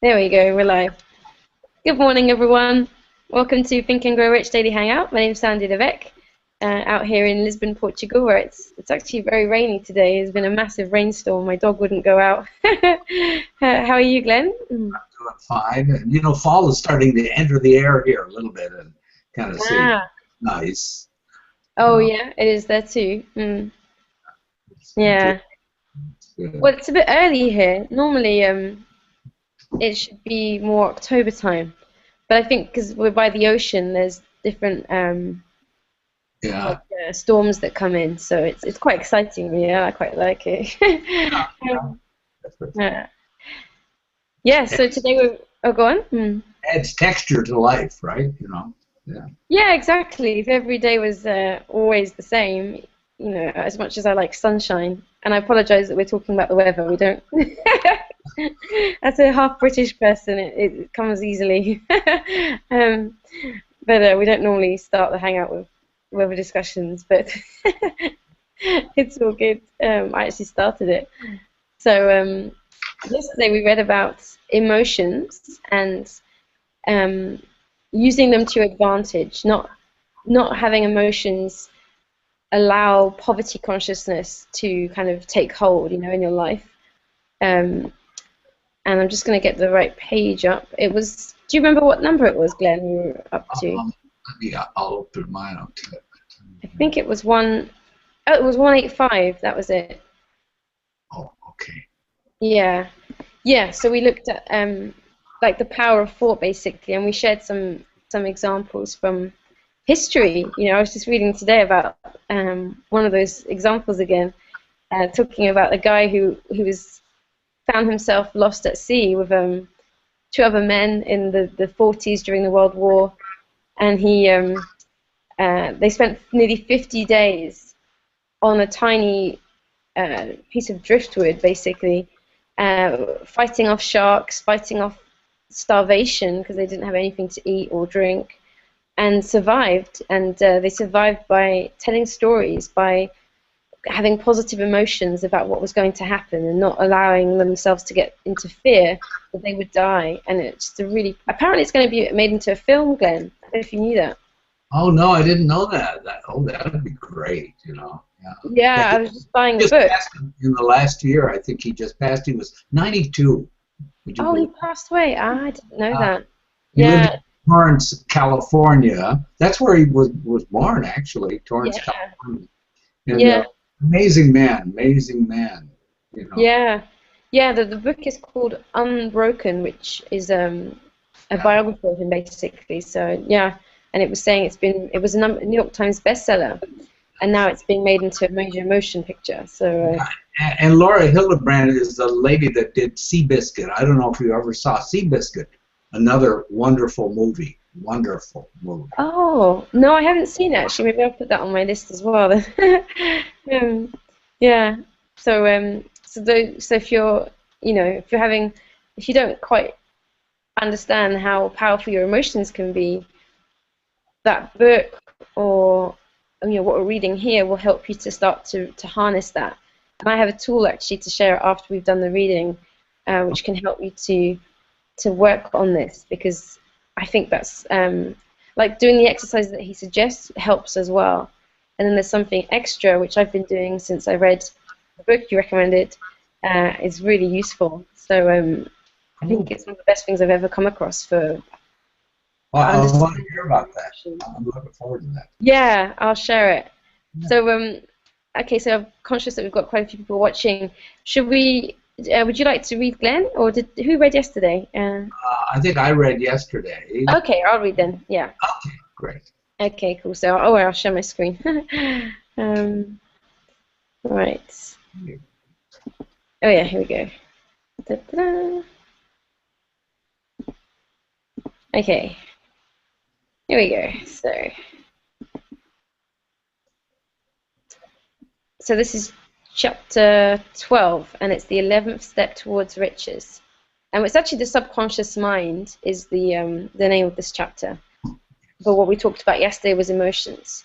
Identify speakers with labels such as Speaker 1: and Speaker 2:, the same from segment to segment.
Speaker 1: There we go, we're live. Good morning, everyone. Welcome to Think and Grow Rich Daily Hangout. My name's Sandy Levesque, out here in Lisbon, Portugal, where it's actually very rainy today. There's been a massive rainstorm. My dog wouldn't go out. How are you, Glenn?
Speaker 2: Doing fine. And, fall is starting to enter the air here a little bit and kind of see
Speaker 1: Ah,
Speaker 2: nice. You
Speaker 1: oh
Speaker 2: know,
Speaker 1: yeah, it is there too.
Speaker 2: it's
Speaker 1: Yeah.
Speaker 2: good.
Speaker 1: Well, it's a bit early here. Normally, it should be more October time, but I think because we're by the ocean, there's different like
Speaker 2: Yeah.
Speaker 1: storms that come in, so it's quite exciting. Yeah, I quite like it.
Speaker 2: Yeah.
Speaker 1: Um, yeah. Yeah.
Speaker 2: It
Speaker 1: So today we're. Oh, go on. Hmm.
Speaker 2: adds texture to life, right? Yeah.
Speaker 1: Yeah, exactly. If every day was always the same, as much as I like sunshine, and I apologize that we're talking about the weather, we don't. As a half British person, it comes easily. um, but we don't normally start the hangout with weather discussions, but it's all good. I actually started it. So yesterday we read about emotions and um, using them to advantage, not having emotions allow poverty consciousness to kind of take hold, in your life. Um, and I'm just going to get the right page up. It was. Do you remember what number it was, Glenn? You were up to?
Speaker 2: I'll open mine up to it.
Speaker 1: I think it was one. Oh, it was 185. That was it.
Speaker 2: Oh, okay.
Speaker 1: Yeah, yeah. So we looked at like the power of thought basically, and we shared some examples from history. I was just reading today about one of those examples again, talking about a guy who was found himself lost at sea with two other men in the 40s during the World War, and they spent nearly 50 days on a tiny piece of driftwood, basically, fighting off sharks, fighting off starvation because they didn't have anything to eat or drink, and survived. And they survived by telling stories, by having positive emotions about what was going to happen, and not allowing themselves to get into fear that they would die. And it's just a really apparently it's going to be made into a film, Glenn. I don't know if you knew that.
Speaker 2: Oh no, I didn't know that. That would be great. Yeah. Yeah.
Speaker 1: Yeah, I
Speaker 2: He
Speaker 1: was just buying the
Speaker 2: just
Speaker 1: book.
Speaker 2: passed in the last year. I think he just passed. He was 92. Would you
Speaker 1: Oh, he
Speaker 2: believe?
Speaker 1: passed away. Ah, I didn't know
Speaker 2: Uh,
Speaker 1: that.
Speaker 2: He lived in
Speaker 1: Yeah,
Speaker 2: Torrance, California. That's where he was born, actually, Torrance,
Speaker 1: yeah,
Speaker 2: California. And
Speaker 1: yeah,
Speaker 2: amazing man, amazing man. You know.
Speaker 1: yeah, yeah. The book is called Unbroken, which is a
Speaker 2: Yeah.
Speaker 1: biography of him, basically. So yeah, and it was saying it was a New York Times bestseller, and now it's being made into a major motion picture. So
Speaker 2: And Laura Hildebrand is the lady that did Seabiscuit. I don't know if you ever saw Seabiscuit. Another wonderful movie. Wonderful movie.
Speaker 1: oh no, I haven't seen it actually. Maybe I'll put that on my list as well. Then. Yeah. So if you're, if you don't quite understand how powerful your emotions can be, that book or what we're reading here will help you to start to harness that. And I have a tool actually to share after we've done the reading, which can help you to work on this, because I think that's like doing the exercise that he suggests helps as well. And then there's something extra which I've been doing since I read the book you recommended. Is really useful. So I think
Speaker 2: Cool.
Speaker 1: it's one of the best things I've ever come across
Speaker 2: Well,
Speaker 1: for
Speaker 2: I want to
Speaker 1: understanding
Speaker 2: hear about that.
Speaker 1: emotions.
Speaker 2: I'm looking forward to that.
Speaker 1: Yeah, I'll share it.
Speaker 2: Yeah.
Speaker 1: So okay, so I'm conscious that we've got quite a few people watching. Should we? Would you like to read, Glenn, or who read yesterday?
Speaker 2: I think I read yesterday.
Speaker 1: Okay, I'll read then. Yeah.
Speaker 2: Okay, great.
Speaker 1: Okay, cool. So, I'll share my screen. um, right. Oh yeah, here we go. Da-da-da. Okay, here we go. So this is chapter 12, and it's the 11th step towards riches. And it's actually the subconscious mind is the name of this chapter. But what we talked about yesterday was emotions.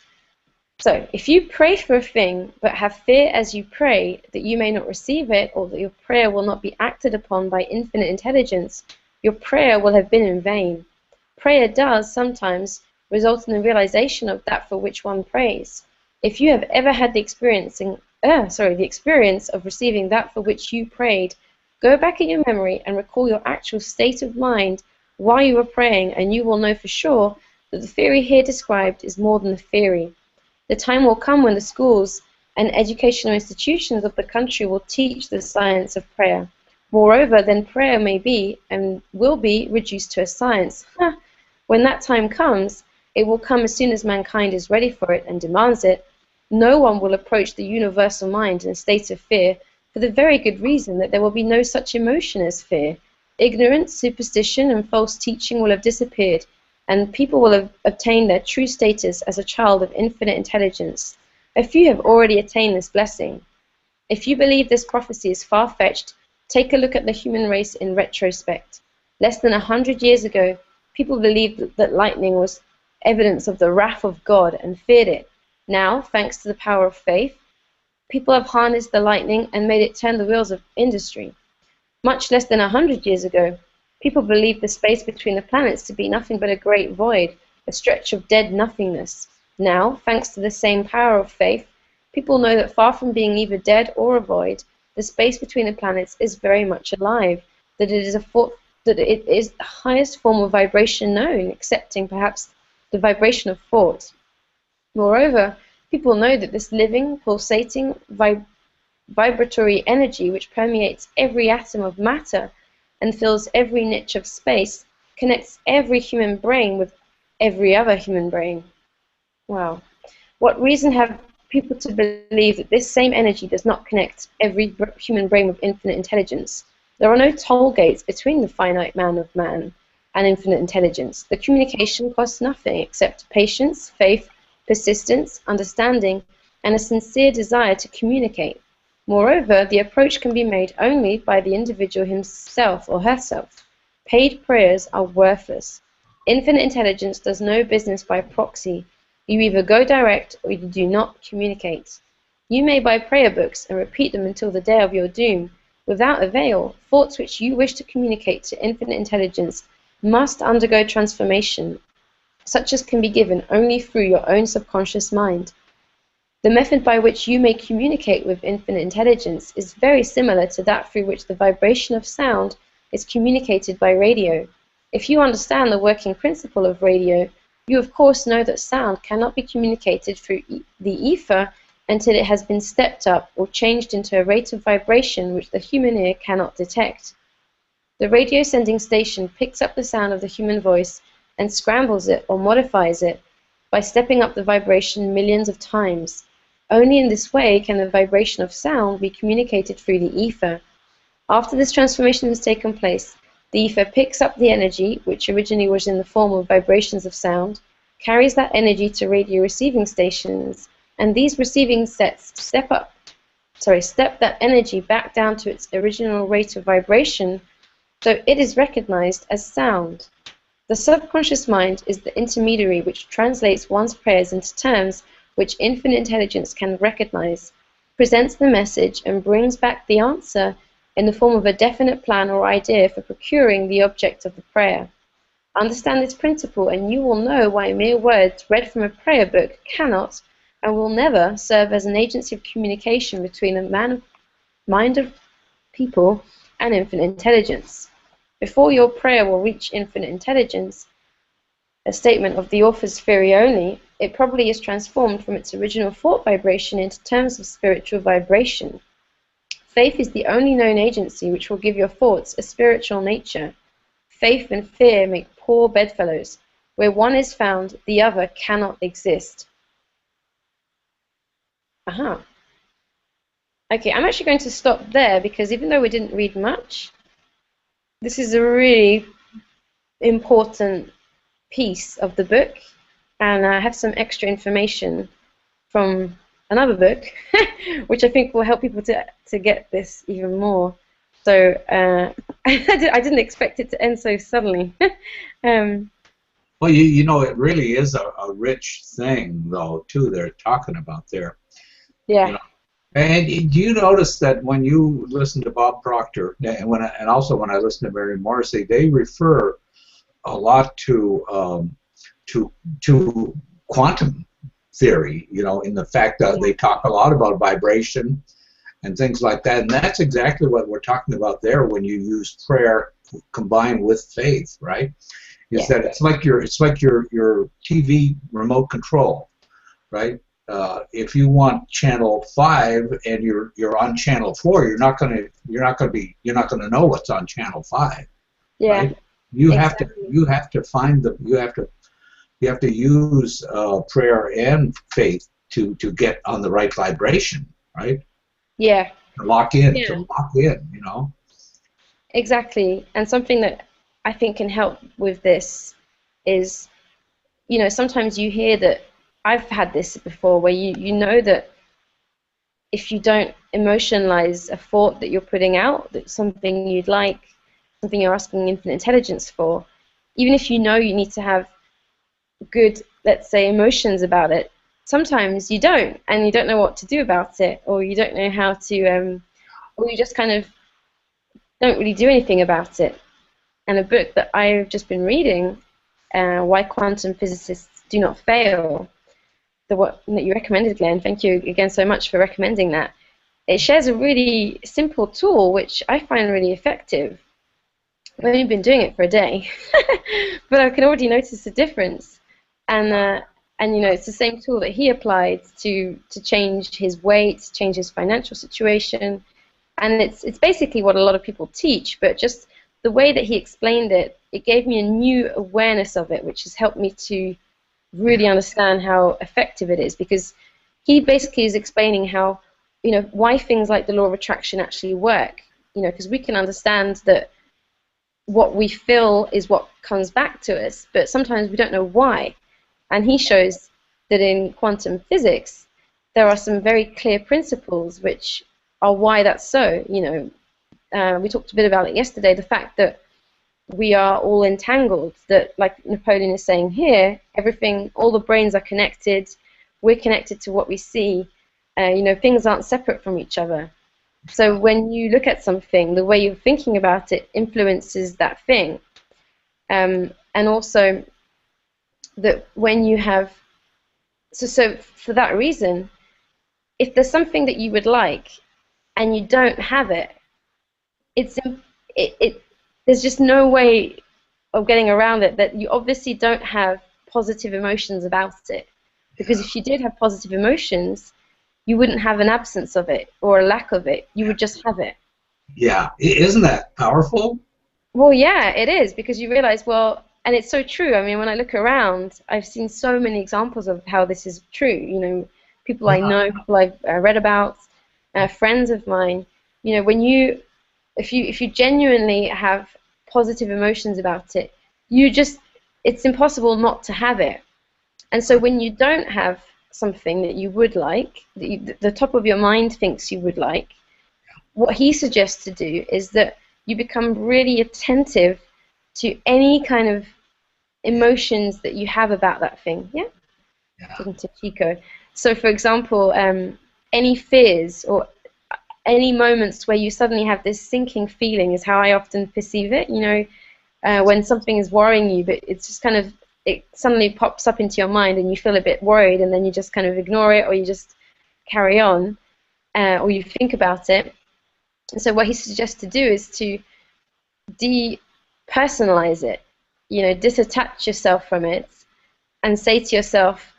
Speaker 1: So, if you pray for a thing, but have fear as you pray that you may not receive it, or that your prayer will not be acted upon by infinite intelligence, your prayer will have been in vain. Prayer does sometimes result in the realization of that for which one prays. If you have ever had the experience of receiving that for which you prayed, go back in your memory and recall your actual state of mind while you were praying, and you will know for sure that the theory here described is more than a theory. The time will come when the schools and educational institutions of the country will teach the science of prayer. Moreover, then prayer may be and will be reduced to a science. When that time comes, it will come as soon as mankind is ready for it and demands it. No one will approach the universal mind in a state of fear, for the very good reason that there will be no such emotion as fear. Ignorance, superstition, and false teaching will have disappeared, and people will have obtained their true status as a child of infinite intelligence. A few have already attained this blessing. If you believe this prophecy is far-fetched, take a look at the human race in retrospect. Less than 100 years ago, people believed that lightning was evidence of the wrath of God and feared it. Now, thanks to the power of faith, people have harnessed the lightning and made it turn the wheels of industry. Much less than 100 years ago, people believed the space between the planets to be nothing but a great void, a stretch of dead nothingness. Now, thanks to the same power of faith, people know that far from being either dead or a void, the space between the planets is very much alive, that it is the highest form of vibration known, excepting perhaps the vibration of thought. Moreover, people know that this living, pulsating, vibratory energy which permeates every atom of matter and fills every niche of space connects every human brain with every other human brain. Wow. What reason have people to believe that this same energy does not connect every human brain with infinite intelligence? There are no toll gates between the finite man of man and infinite intelligence. The communication costs nothing except patience, faith, persistence, understanding, and a sincere desire to communicate. Moreover, the approach can be made only by the individual himself or herself. Paid prayers are worthless. Infinite intelligence does no business by proxy. You either go direct or you do not communicate. You may buy prayer books and repeat them until the day of your doom. Without avail, thoughts which you wish to communicate to infinite intelligence must undergo transformation, such as can be given only through your own subconscious mind. The method by which you may communicate with infinite intelligence is very similar to that through which the vibration of sound is communicated by radio. If you understand the working principle of radio, you of course know that sound cannot be communicated through the ether until it has been stepped up or changed into a rate of vibration which the human ear cannot detect. The radio sending station picks up the sound of the human voice and scrambles it or modifies it by stepping up the vibration millions of times. Only in this way can the vibration of sound be communicated through the ether. After this transformation has taken place, the ether picks up the energy, which originally was in the form of vibrations of sound, carries that energy to radio receiving stations, and these receiving sets step that energy back down to its original rate of vibration, so it is recognized as sound. The subconscious mind is the intermediary which translates one's prayers into terms which infinite intelligence can recognize, presents the message, and brings back the answer in the form of a definite plan or idea for procuring the object of the prayer. Understand this principle, and you will know why mere words read from a prayer book cannot and will never serve as an agency of communication between a mind of people and infinite intelligence. Before your prayer will reach infinite intelligence, a statement of the author's theory only, it probably is transformed from its original thought vibration into terms of spiritual vibration. Faith is the only known agency which will give your thoughts a spiritual nature. Faith and fear make poor bedfellows. Where one is found, the other cannot exist. Aha. Okay, I'm actually going to stop there because even though we didn't read much, this is a really important piece of the book, and I have some extra information from another book, which I think will help people to get this even more. So I didn't expect it to end so suddenly.
Speaker 2: Well, you know, it really is a rich thing, though, too, they're talking about there.
Speaker 1: Yeah.
Speaker 2: You know, And do you notice that when you listen to Bob Proctor, and also when I listen to Mary Morrissey, they refer a lot to to quantum theory, you know, in the fact that
Speaker 1: Yeah.
Speaker 2: they talk a lot about vibration and things like that. And that's exactly what we're talking about there when you use prayer combined with faith, right? Is
Speaker 1: Yeah.
Speaker 2: that it's like your TV remote control, right? If you want channel 5 and you're on channel 4, you're not gonna know what's on channel 5,
Speaker 1: Yeah.
Speaker 2: right? You have to
Speaker 1: Exactly.
Speaker 2: you have to find the you have to use prayer and faith to get on the right vibration, right?
Speaker 1: Yeah.
Speaker 2: To
Speaker 1: Yeah.
Speaker 2: lock in, you know.
Speaker 1: Exactly. And something that I think can help with this is, sometimes you hear that I've had this before where you know that if you don't emotionalize a thought that you're putting out, that's something you'd like, something you're asking infinite intelligence for, even if you know you need to have good, let's say, emotions about it, sometimes you don't, and you don't know what to do about it, or you don't know how to, or you just kind of don't really do anything about it. And a book that I've just been reading, Why Quantum Physicists Do Not Fail, the one that you recommended, Glenn. Thank you again so much for recommending that. It shares a really simple tool which I find really effective. I've only been doing it for a day, but I can already notice a difference. And it's the same tool that he applied to change his weight, to change his financial situation, and it's basically what a lot of people teach, but just the way that he explained it, it gave me a new awareness of it, which has helped me to really understand how effective it is, because he basically is explaining how, why things like the law of attraction actually work, because we can understand that what we feel is what comes back to us, but sometimes we don't know why. And he shows that in quantum physics, there are some very clear principles which are why that's so. We talked a bit about it yesterday, the fact that we are all entangled, that, like Napoleon is saying here, everything, all the brains are connected, we're connected to what we see, things aren't separate from each other. So when you look at something, the way you're thinking about it influences that thing. And also that when you have, so for that reason, if there's something that you would like and you don't have it, it's there's just no way of getting around it, that you obviously don't have positive emotions about it. Because if you did have positive emotions, you wouldn't have an absence of it or a lack of it. You would just have it.
Speaker 2: Yeah, isn't that powerful?
Speaker 1: Well, yeah, it is, because you realize, well, and it's so true. I mean, when I look around, I've seen so many examples of how this is true. People I know, people I've read about, friends of mine. When if you genuinely have positive emotions about it, it's impossible not to have it. And so when you don't have something that you would like, that the top of your mind thinks you would like, what he suggests to do is that you become really attentive to any kind of emotions that you have about that thing. Yeah,
Speaker 2: Yeah,
Speaker 1: talking to Chico. So, for example, any fears or any moments where you suddenly have this sinking feeling is how I often perceive it. When something is worrying you, but it's just kind of, it suddenly pops up into your mind and you feel a bit worried, and then you just kind of ignore it, or you just carry on, or you think about it. And so what he suggests to do is to depersonalize it, disattach yourself from it, and say to yourself,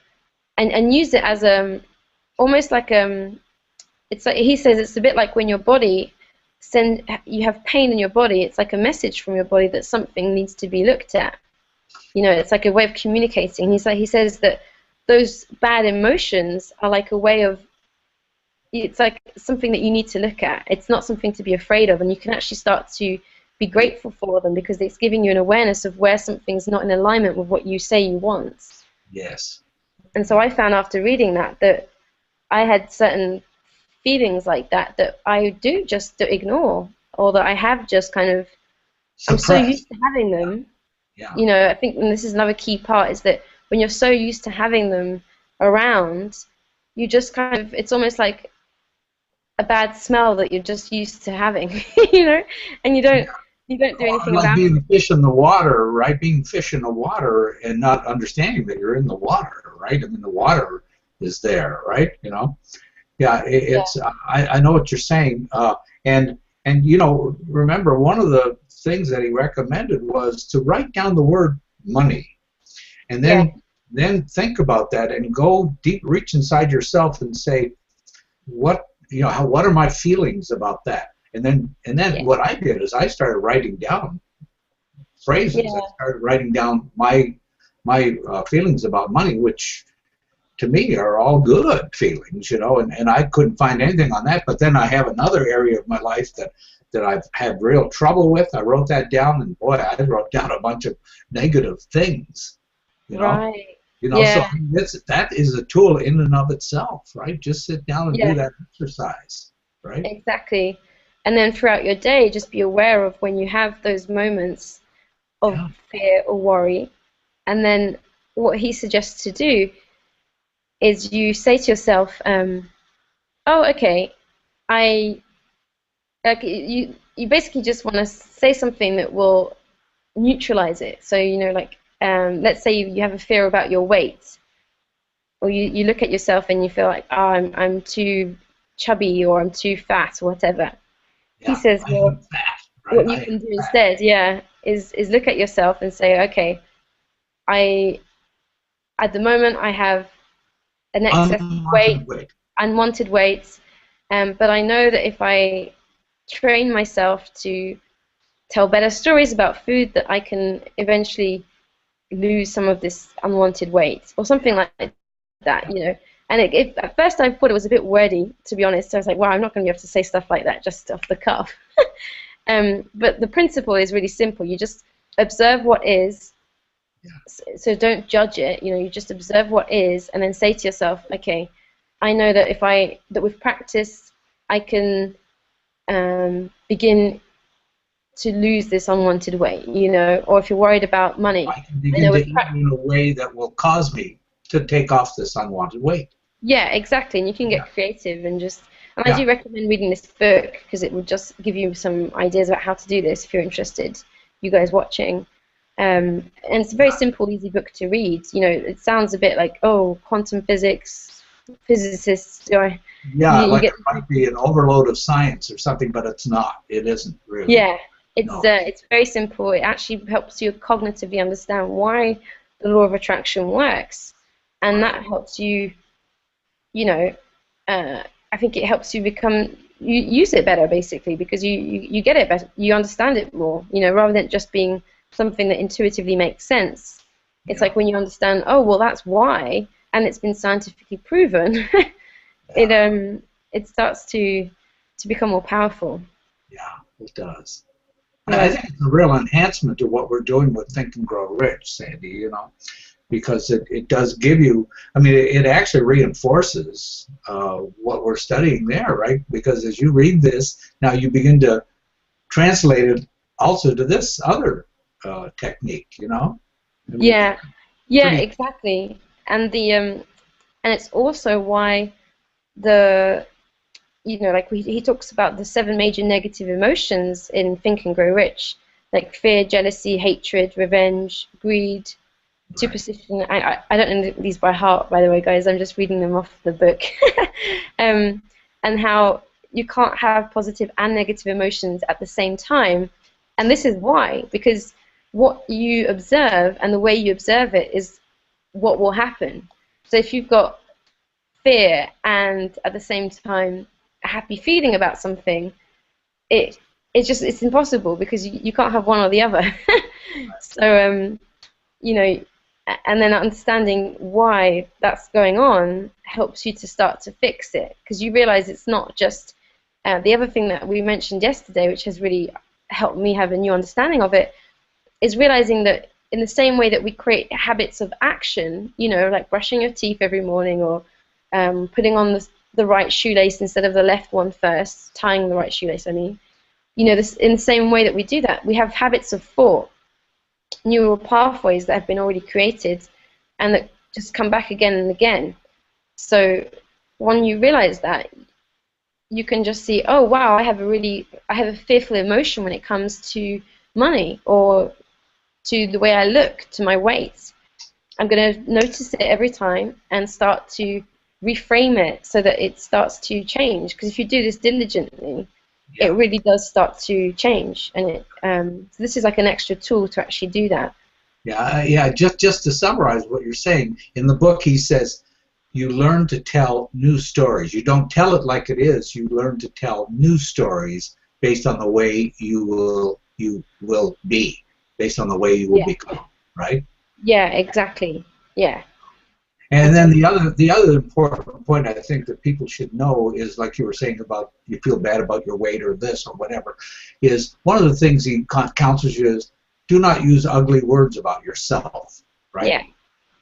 Speaker 1: and use it as almost like it's like he says, it's a bit like when your body you have pain in your body, it's like a message from your body that something needs to be looked at. It's like a way of communicating. He says that those bad emotions are like a way of, it's like something that you need to look at. It's not something to be afraid of, and you can actually start to be grateful for them, because it's giving you an awareness of where something's not in alignment with what you say you want.
Speaker 2: yes.
Speaker 1: And so I found after reading that I had certain feelings like that I do just ignore, or that I have just kind of, I'm so
Speaker 2: Suppressed.
Speaker 1: used to having them.
Speaker 2: Yeah,
Speaker 1: I think, and this is another key part, is that when you're so used to having them around, you just kind of, it's almost like a bad smell that you're just used to having, you know, and you don't do anything
Speaker 2: Like
Speaker 1: about
Speaker 2: being
Speaker 1: it.
Speaker 2: fish in the water, right? Being fish in the water and not understanding that you're in the water, right? I mean, the water is there, right? You know. Yeah,
Speaker 1: Yeah,
Speaker 2: it's. I know what you're saying, and you know, remember one of the things that he recommended was to write down the word money, and
Speaker 1: yeah,
Speaker 2: then think about that and go deep, reach inside yourself and say, what you know, what are my feelings about that? And then
Speaker 1: yeah,
Speaker 2: what I did is I started writing down phrases. I
Speaker 1: yeah,
Speaker 2: started writing down my feelings about money, which to me are all good feelings, you know, and I couldn't find anything on that. But then I have another area of my life that I've had real trouble with. I wrote that down, and boy, I wrote down a bunch of negative things, you know.
Speaker 1: right.
Speaker 2: You know, so
Speaker 1: Yeah,
Speaker 2: I mean, that is a tool in and of itself, right? Just sit down and do
Speaker 1: yeah,
Speaker 2: that exercise, right?
Speaker 1: exactly. And then throughout your day, just be aware of when you have those moments of
Speaker 2: Yeah.
Speaker 1: fear or worry. And then what he suggests to do is you say to yourself, oh, okay, I like you basically just want to say something that will neutralize it. So, you know, like let's say you have a fear about your weight, or you look at yourself and you feel like, oh, I'm too chubby or I'm too fat or whatever. He
Speaker 2: Yeah,
Speaker 1: says,
Speaker 2: I
Speaker 1: well,
Speaker 2: am fat, right?
Speaker 1: what
Speaker 2: I
Speaker 1: you
Speaker 2: am
Speaker 1: can do
Speaker 2: fat.
Speaker 1: instead, yeah, is look at yourself and say, okay, I at the moment I have an excess of weight,
Speaker 2: Unwanted weight.
Speaker 1: unwanted weight, but I know that if I train myself to tell better stories about food, that I can eventually lose some of this unwanted weight or something
Speaker 2: Yeah,
Speaker 1: like that,
Speaker 2: yeah.
Speaker 1: you know. And at first I thought it was a bit wordy, to be honest. I was like, wow, I'm not going to be able to say stuff like that just off the cuff. But the principle is really simple. You just observe what is,
Speaker 2: Yeah.
Speaker 1: so don't judge it. You know, you just observe what is, and then say to yourself, okay, I know that that with practice, I can begin to lose this unwanted weight. You know, or if you're worried about money,
Speaker 2: I can
Speaker 1: I
Speaker 2: begin
Speaker 1: know
Speaker 2: to
Speaker 1: with
Speaker 2: eat in a way that will cause me to take off this unwanted weight.
Speaker 1: yeah, exactly. And you can
Speaker 2: Yeah,
Speaker 1: get creative and just. And I
Speaker 2: yeah,
Speaker 1: do recommend reading this book because it will just give you some ideas about how to do this if you're interested. You guys watching. And it's a very
Speaker 2: yeah.
Speaker 1: simple, easy book to read. You know, it sounds a bit like, oh, quantum physics, physicists.
Speaker 2: Yeah,
Speaker 1: You
Speaker 2: like
Speaker 1: get,
Speaker 2: it might be an overload of science or something, but it's not. It isn't really.
Speaker 1: yeah,
Speaker 2: No.
Speaker 1: it's very simple. It actually helps you cognitively understand why the law of attraction works, and
Speaker 2: Right.
Speaker 1: that helps you, you know, I think it helps you become you use it better basically because you get it better, you understand it more, you know, rather than just being something that intuitively makes sense. It's
Speaker 2: Yeah.
Speaker 1: like when you understand, oh well, that's why, and it's been scientifically proven.
Speaker 2: Yeah.
Speaker 1: It starts to become more powerful.
Speaker 2: Yeah. It does. I
Speaker 1: Yeah,
Speaker 2: think it's a real enhancement to what we're doing with Think and Grow Rich, Sandy. You know, because it does give you. I mean, it actually reinforces what we're studying there, right? Because as you read this, now you begin to translate it also to this other technique. You know, I mean, it's
Speaker 1: yeah, yeah,
Speaker 2: pretty.
Speaker 1: exactly. And the and it's also why the you know, like he talks about the seven major negative emotions in Think and Grow Rich, like fear, jealousy, hatred, revenge, greed,
Speaker 2: Right.
Speaker 1: superstition. I don't know these by heart, by the way, guys. I'm just reading them off the book. um, and how you can't have positive and negative emotions at the same time. And this is why, because what you observe and the way you observe it is what will happen. So if you've got fear and at the same time a happy feeling about something, it it's impossible because you can't have one or the other. So you know, and then understanding why that's going on helps you to start to fix it because you realize it's not just the other thing that we mentioned yesterday, which has really helped me have a new understanding of it, is realizing that in the same way that we create habits of action, you know, like brushing your teeth every morning or putting on the right shoelace instead of the left one first, tying the right shoelace, I mean, you know, this in the same way that we do that, we have habits of thought, neural pathways that have been already created and that just come back again and again. So when you realize that, you can just see, oh wow, I have a fearful emotion when it comes to money or to the way I look, to my weight. I'm going to notice it every time and start to reframe it so that it starts to change. Because if you do this diligently, it
Speaker 2: Yeah.
Speaker 1: really does start to change. And so this is like an extra tool to actually do that.
Speaker 2: Yeah. Just to summarize what you're saying, in the book he says, you learn to tell new stories. You don't tell it like it is. You learn to tell new stories based on the way you will be, based on the way you will
Speaker 1: Yeah.
Speaker 2: become. Right.
Speaker 1: Yeah, exactly. Yeah.
Speaker 2: And
Speaker 1: That's
Speaker 2: then
Speaker 1: right.
Speaker 2: the other important point I think that people should know is, like you were saying about you feel bad about your weight or this or whatever, is one of the things he counsels you is do not use ugly words about yourself, right?
Speaker 1: Yeah.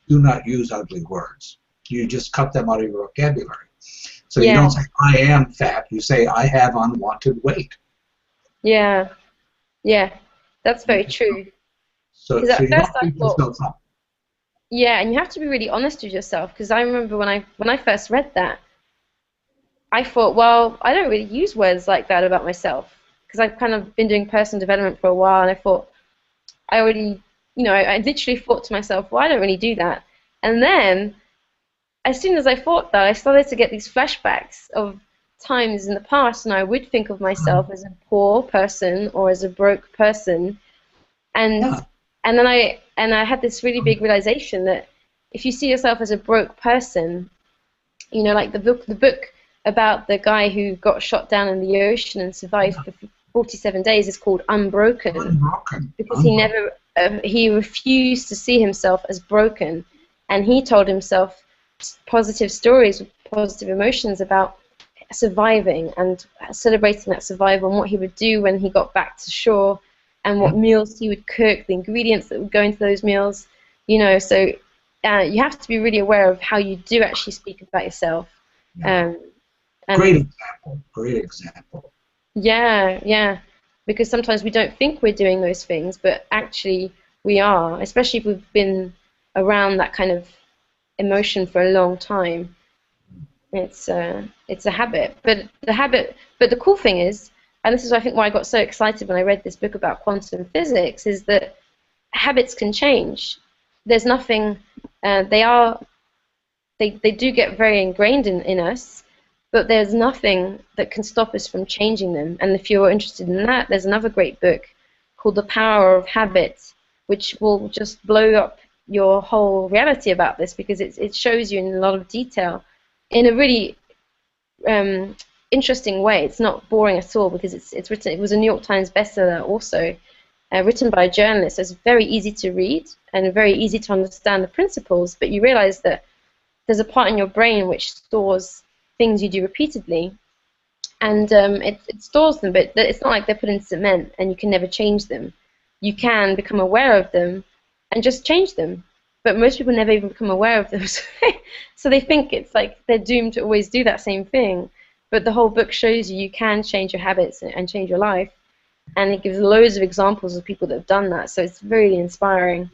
Speaker 2: Do not use ugly words. You just cut them out of your vocabulary. So you
Speaker 1: Yeah.
Speaker 2: don't say I am fat. You say I have unwanted weight.
Speaker 1: Yeah. Yeah. That's very true.
Speaker 2: So
Speaker 1: Because
Speaker 2: so
Speaker 1: at
Speaker 2: you
Speaker 1: first
Speaker 2: don't
Speaker 1: I
Speaker 2: beat
Speaker 1: thought,
Speaker 2: yourself up.
Speaker 1: yeah, and you have to be really honest with yourself. Because I remember when I first read that, I thought, well, I don't really use words like that about myself. Because I've kind of been doing personal development for a while, and I thought, I already, I literally thought to myself, well, I don't really do that. And then, as soon as I thought that, I started to get these flashbacks of times in the past, and I would think of myself as a poor person or as a broke person, and
Speaker 2: Yeah.
Speaker 1: and I had this really big realization that if you see yourself as a broke person, like the book about the guy who got shot down in the ocean and survived for 47 days is called Unbroken,
Speaker 2: Unbroken.
Speaker 1: because
Speaker 2: Unbroken.
Speaker 1: he refused to see himself as broken, and he told himself positive stories with positive emotions about surviving and celebrating that survival and what he would do when he got back to shore and
Speaker 2: Yeah.
Speaker 1: what meals he would cook, the ingredients that would go into those meals. So you have to be really aware of how you do actually speak about yourself.
Speaker 2: Yeah.
Speaker 1: Um,
Speaker 2: Great
Speaker 1: and
Speaker 2: example. Great example.
Speaker 1: yeah, yeah, because sometimes we don't think we're doing those things, but actually we are, especially if we've been around that kind of emotion for a long time. It's a habit, but the cool thing is, and this is I think why I got so excited when I read this book about quantum physics, is that habits can change. There's nothing. They are they do get very ingrained in us, but there's nothing that can stop us from changing them. And if you're interested in that, there's another great book called The Power of Habit, which will just blow up your whole reality about this, because it shows you in a lot of detail in a really um, interesting way. It's not boring at all, because it's written. It was a New York Times bestseller also, written by a journalist. So it's very easy to read and very easy to understand the principles. But you realize that there's a part in your brain which stores things you do repeatedly, and it stores them, but it's not like they're put in cement and you can never change them. You can become aware of them and just change them, but most people never even become aware of them. So they think it's like they're doomed to always do that same thing, but the whole book shows you can change your habits and change your life, and it gives loads of examples of people that have done that, so it's really inspiring.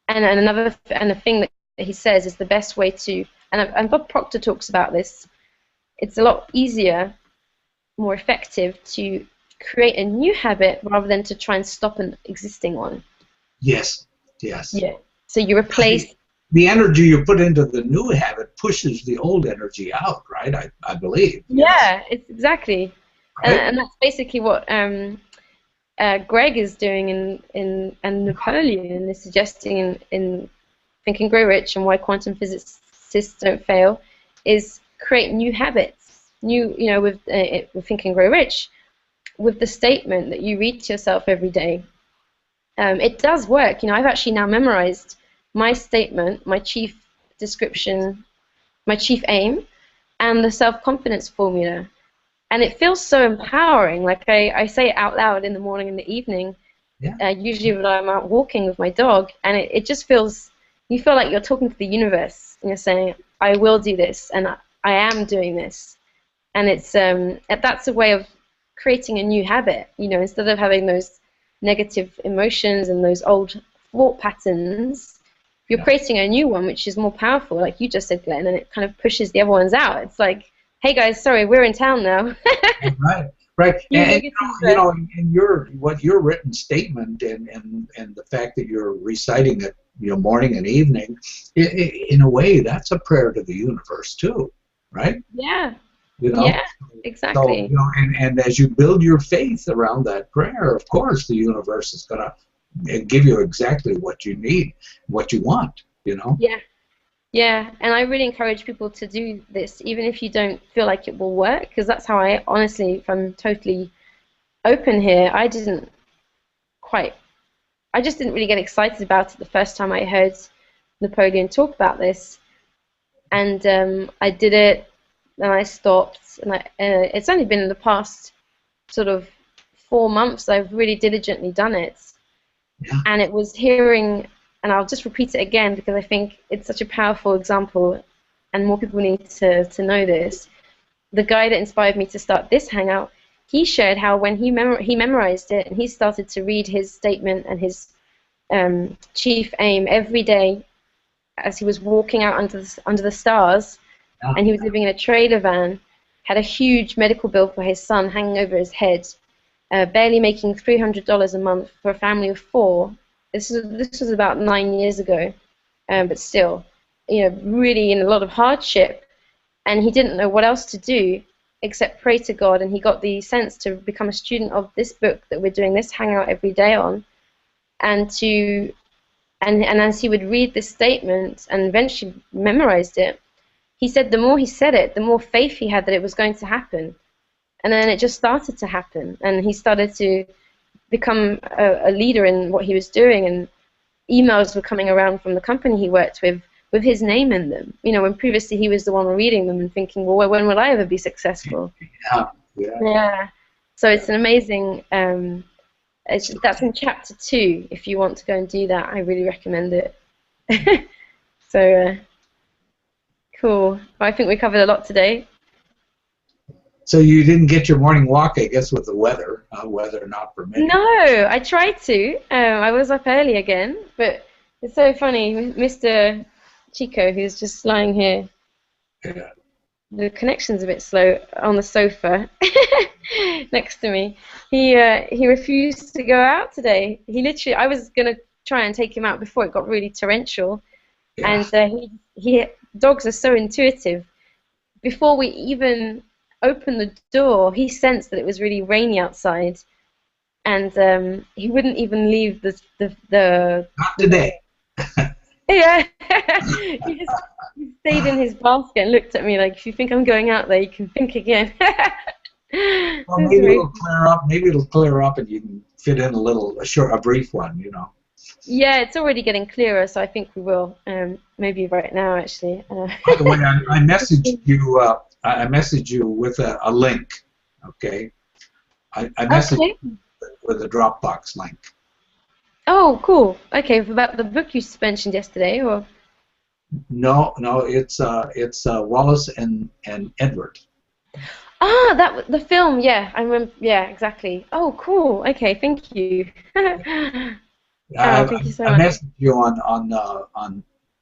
Speaker 1: And a thing that he says is the best way to, and Bob Proctor talks about this, it's a lot easier, more effective to create a new habit rather than to try and stop an existing one.
Speaker 2: Yes. Yes.
Speaker 1: Yeah. So you replace.
Speaker 2: The energy you put into the new habit pushes the old energy out, right? I believe. Yes.
Speaker 1: Yeah, it's exactly,
Speaker 2: Right?
Speaker 1: and that's basically what Greg is doing in and Napoleon is suggesting in Think and Grow Rich, and why quantum physicists don't fail, is create new habits. With Think and Grow Rich, with the statement that you read to yourself every day. It does work. I've actually now memorized my statement, my chief description, my chief aim, and the self-confidence formula. And it feels so empowering. Like I say it out loud in the morning and the evening,
Speaker 2: Yeah.
Speaker 1: usually when I'm out walking with my dog, and it just feels, you feel like you're talking to the universe, and you're saying, I will do this, and I am doing this. And that's a way of creating a new habit, instead of having those negative emotions and those old thought patterns, you're
Speaker 2: Yeah.
Speaker 1: creating a new one which is more powerful, like you just said, Glenn, and it kind of pushes the other ones out. It's like hey guys, sorry, we're in town now.
Speaker 2: Right, right,
Speaker 1: You go
Speaker 2: and
Speaker 1: get some
Speaker 2: you
Speaker 1: rest.
Speaker 2: know, in your written statement and the fact that you're reciting it, you know, morning and evening, in a way, that's a prayer to the universe too, right?
Speaker 1: Yeah,
Speaker 2: You know,
Speaker 1: yeah,
Speaker 2: so
Speaker 1: exactly.
Speaker 2: you know, and as you build your faith around that prayer, of course, the universe is gonna give you exactly what you need, what you want. You know.
Speaker 1: Yeah. Yeah, and I really encourage people to do this, even if you don't feel like it will work, because that's how I honestly, if I'm totally open here, quite, I just didn't really get excited about it the first time I heard Napoleon talk about this. And I did it, and I stopped, and it's only been in the past sort of 4 months I've really diligently done it.
Speaker 2: Yeah.
Speaker 1: And it was hearing, and I'll just repeat it again because I think it's such a powerful example, and more people need to know this. The guy that inspired me to start this hangout, he shared how when he memorized it and he started to read his statement and his chief aim every day as he was walking out under the stars,
Speaker 2: Yeah.
Speaker 1: and he was living in a trailer van, had a huge medical bill for his son hanging over his head, barely making $300 a month for a family of four. This was about 9 years ago, but still, really in a lot of hardship, and he didn't know what else to do except pray to God, and he got the sense to become a student of this book that we're doing this hangout every day on, and to and as he would read this statement and eventually memorized it, he said the more he said it, the more faith he had that it was going to happen. And then it just started to happen. And he started to become a leader in what he was doing. And emails were coming around from the company he worked with his name in them. When previously he was the one reading them and thinking, well, when will I ever be successful?
Speaker 2: Yeah. Yeah.
Speaker 1: Yeah. So it's an amazing. That's in chapter 2. If you want to go and do that, I really recommend it. So cool. I think we covered a lot today.
Speaker 2: So you didn't get your morning walk, I guess, with the weather not permitting.
Speaker 1: No, I tried to. I was up early again, but it's so funny. Mr. Chico, who's just lying here,
Speaker 2: Yeah.
Speaker 1: the connection's a bit slow on the sofa next to me. He refused to go out today. I was gonna try and take him out before it got really torrential,
Speaker 2: Yeah.
Speaker 1: and dogs are so intuitive. Before we even opened the door, he sensed that it was really rainy outside, and he wouldn't even leave
Speaker 2: Not
Speaker 1: the
Speaker 2: today.
Speaker 1: yeah. He stayed in his basket and looked at me like, if you think I'm going out there, you can think again.
Speaker 2: Well,
Speaker 1: That's
Speaker 2: maybe
Speaker 1: very
Speaker 2: it'll clear up. Maybe it'll clear up, and you can fit in a brief one. You know.
Speaker 1: Yeah, it's already getting clearer, so I think we will. Maybe right now, actually.
Speaker 2: By the way, I messaged you. I messaged you with a link. Okay. I messaged
Speaker 1: Okay.
Speaker 2: you with a Dropbox link.
Speaker 1: Oh, cool. Okay, about the book you mentioned yesterday, or
Speaker 2: No, no, it's Wallace and Edward.
Speaker 1: the film. Yeah, I remember. Yeah, exactly. Oh, cool. Okay, thank you.
Speaker 2: I,
Speaker 1: Thank you so
Speaker 2: I
Speaker 1: much.
Speaker 2: messaged you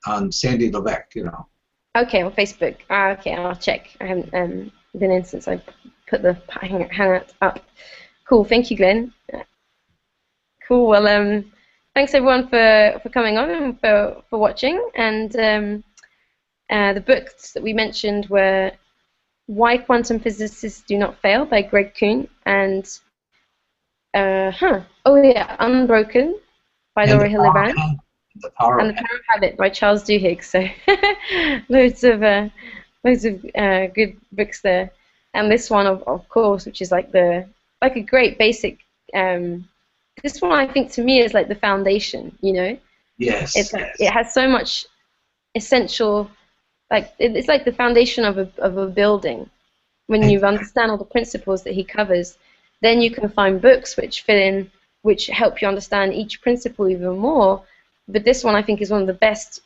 Speaker 2: on Sandy Levesque. You know.
Speaker 1: Okay, on Facebook. Okay, I'll check. I haven't been in since I put the hangout up. Cool. Thank you, Glenn. Cool. Well, thanks everyone for coming on and for watching. And the books that we mentioned were Why Quantum Physicists Do Not Fail by Greg Kuhn and oh yeah, Unbroken by
Speaker 2: And
Speaker 1: Laura Hillenbrand,
Speaker 2: the power
Speaker 1: and
Speaker 2: of
Speaker 1: The Power of Habit by Charles Duhigg. So loads of good books there. And this one, of course, which is like a great basic. This one, I think, to me, is like the foundation.
Speaker 2: yes,
Speaker 1: It's like
Speaker 2: yes,
Speaker 1: it has so much essential. Like it's like the foundation of a building. When you
Speaker 2: exactly.
Speaker 1: understand all the principles that he covers, then you can find books which fit in, which help you understand each principle even more. But this one, I think, is one of the best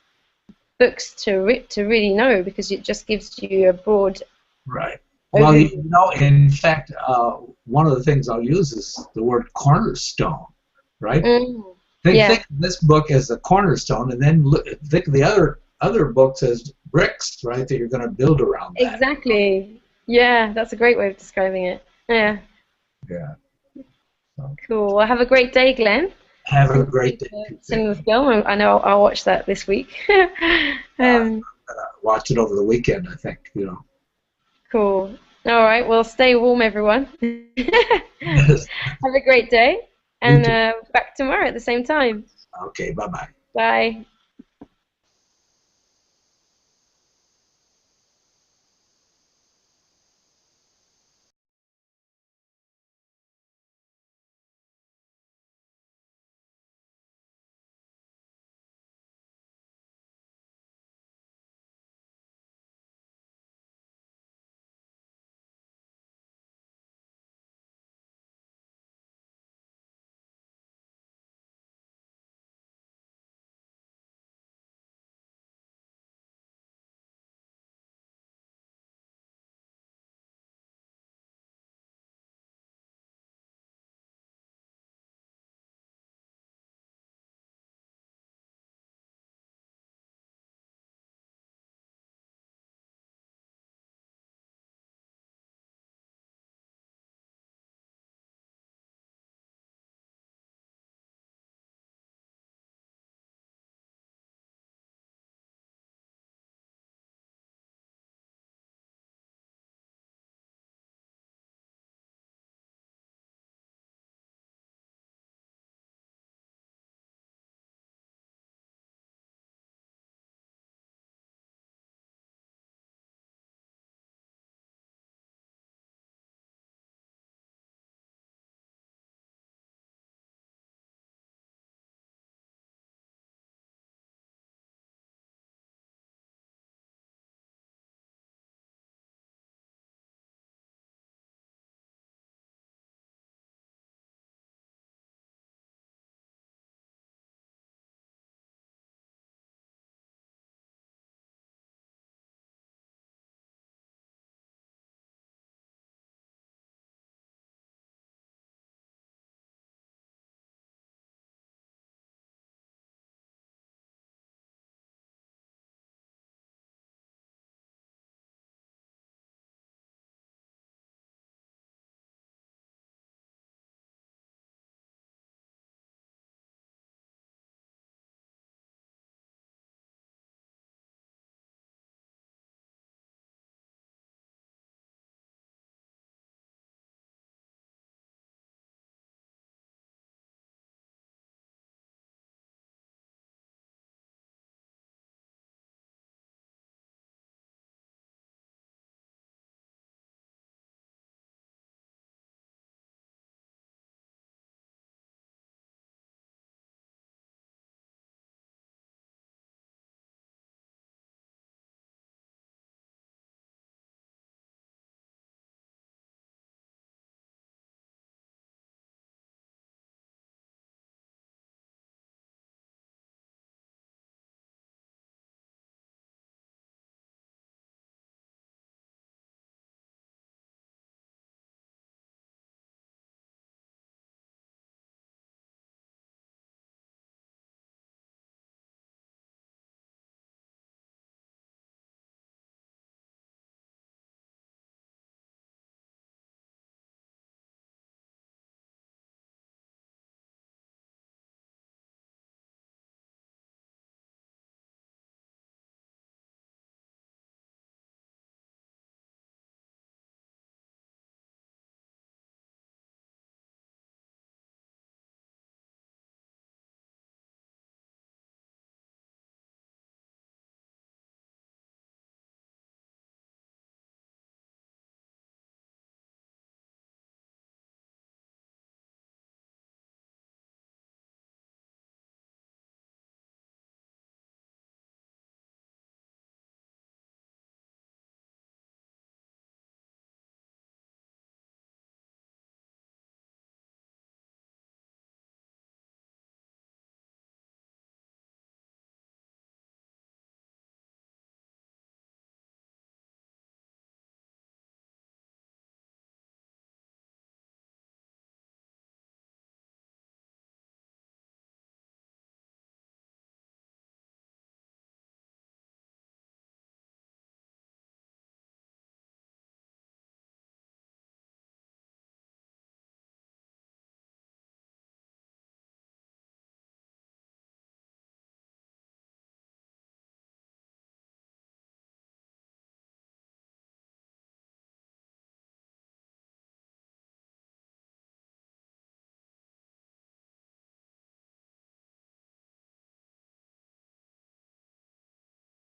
Speaker 1: books to really know because it just gives you a broad
Speaker 2: Right. Well,
Speaker 1: overview.
Speaker 2: in fact, one of the things I'll use is the word cornerstone. Right.
Speaker 1: Mm,
Speaker 2: Think
Speaker 1: yeah,
Speaker 2: of this book as the cornerstone, and then think of the other books as bricks, right? That you're going to build around that.
Speaker 1: exactly. Yeah, that's a great way of describing it. Yeah,
Speaker 2: Yeah. So,
Speaker 1: cool. Well, have a great day, Glenn.
Speaker 2: have a
Speaker 1: Thank
Speaker 2: great
Speaker 1: you
Speaker 2: day,
Speaker 1: for
Speaker 2: too,
Speaker 1: sending the
Speaker 2: Sandy.
Speaker 1: film. I know I'll watch that this week.
Speaker 2: Uh,
Speaker 1: um,
Speaker 2: Watch it over the weekend, I think.
Speaker 1: cool. All right. Well, stay warm, everyone.
Speaker 2: Yes.
Speaker 1: Have a great day,
Speaker 2: You
Speaker 1: and
Speaker 2: too.
Speaker 1: back tomorrow at the same time.
Speaker 2: Okay. Bye bye.
Speaker 1: Bye.